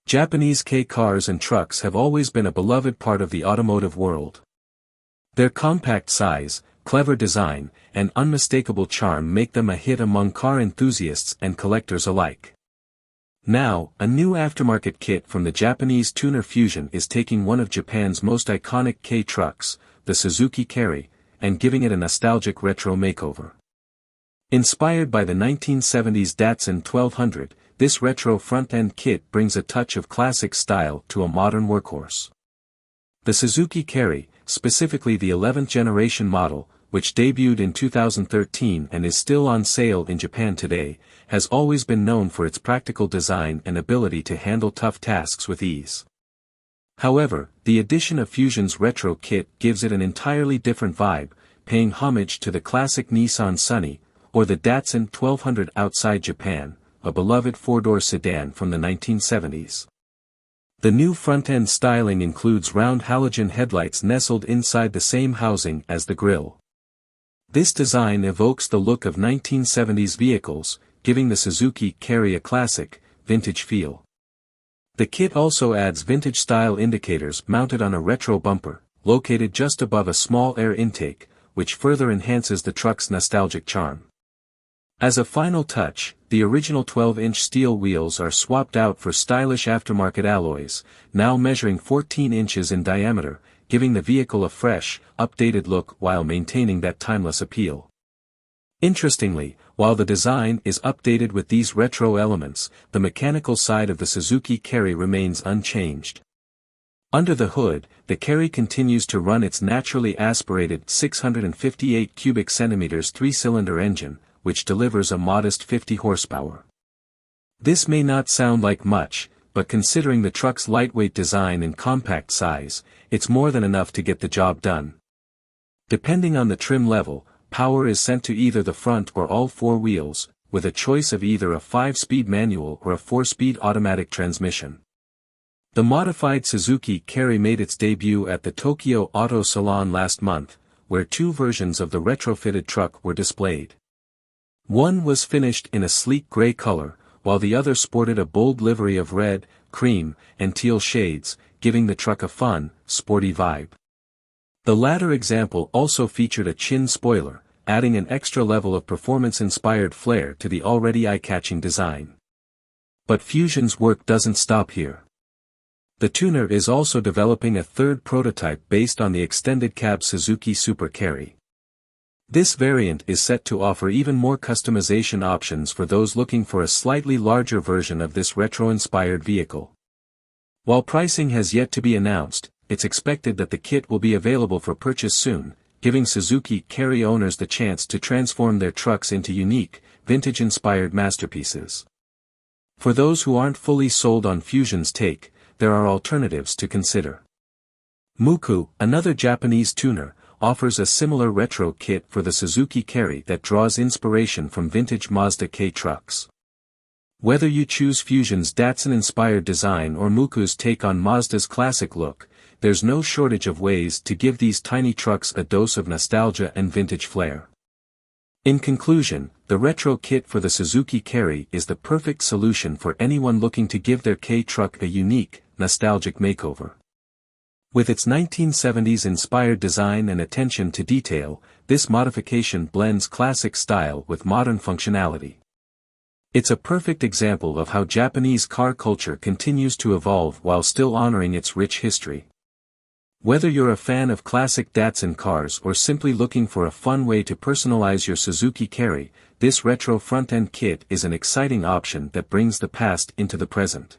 Japanese K cars and trucks have always been a beloved part of the automotive world. Their compact size, clever design, and unmistakable charm make them a hit among car enthusiasts and collectors alike. Now, a new aftermarket kit from the Japanese tuner Fusion is taking one of Japan's most iconic K trucks, the Suzuki Carry, and giving it a nostalgic retro makeover. Inspired by the 1970s Datsun 1200, this retro front-end kit brings a touch of classic style to a modern workhorse. The Suzuki Carry, specifically the 11th generation model, which debuted in 2013 and is still on sale in Japan today, has always been known for its practical design and ability to handle tough tasks with ease. However, the addition of Fusion's retro kit gives it an entirely different vibe, paying homage to the classic Nissan Sunny, or the Datsun 1200 outside Japan, a beloved four-door sedan from the 1970s. The new front-end styling includes round halogen headlights nestled inside the same housing as the grille. This design evokes the look of 1970s vehicles, giving the Suzuki Carry a classic, vintage feel. The kit also adds vintage-style indicators mounted on a retro bumper, located just above a small air intake, which further enhances the truck's nostalgic charm. As a final touch, the original 12-inch steel wheels are swapped out for stylish aftermarket alloys, now measuring 14 inches in diameter, giving the vehicle a fresh, updated look while maintaining that timeless appeal. Interestingly, while the design is updated with these retro elements, the mechanical side of the Suzuki Carry remains unchanged. Under the hood, the Carry continues to run its naturally aspirated 658 cubic centimeters three-cylinder engine, which delivers a modest 50 horsepower. This may not sound like much, but considering the truck's lightweight design and compact size, it's more than enough to get the job done. Depending on the trim level, power is sent to either the front or all four wheels, with a choice of either a 5-speed manual or a 4-speed automatic transmission. The modified Suzuki Carry made its debut at the Tokyo Auto Salon last month, where two versions of the retrofitted truck were displayed. One was finished in a sleek gray color, while the other sported a bold livery of red, cream, and teal shades, giving the truck a fun, sporty vibe. The latter example also featured a chin spoiler, adding an extra level of performance-inspired flair to the already eye-catching design. But Fusion's work doesn't stop here. The tuner is also developing a third prototype based on the extended cab Suzuki Super Carry. This variant is set to offer even more customization options for those looking for a slightly larger version of this retro-inspired vehicle. While pricing has yet to be announced, it's expected that the kit will be available for purchase soon, giving Suzuki Carry owners the chance to transform their trucks into unique, vintage-inspired masterpieces. For those who aren't fully sold on Fusion's take, there are alternatives to consider. Muku, another Japanese tuner, offers a similar retro kit for the Suzuki Carry that draws inspiration from vintage Mazda K trucks. Whether you choose Fusion's Datsun-inspired design or Muku's take on Mazda's classic look, there's no shortage of ways to give these tiny trucks a dose of nostalgia and vintage flair. In conclusion, the retro kit for the Suzuki Carry is the perfect solution for anyone looking to give their K truck a unique, nostalgic makeover. With its 1970s-inspired design and attention to detail, this modification blends classic style with modern functionality. It's a perfect example of how Japanese car culture continues to evolve while still honoring its rich history. Whether you're a fan of classic Datsun cars or simply looking for a fun way to personalize your Suzuki Carry, this retro front-end kit is an exciting option that brings the past into the present.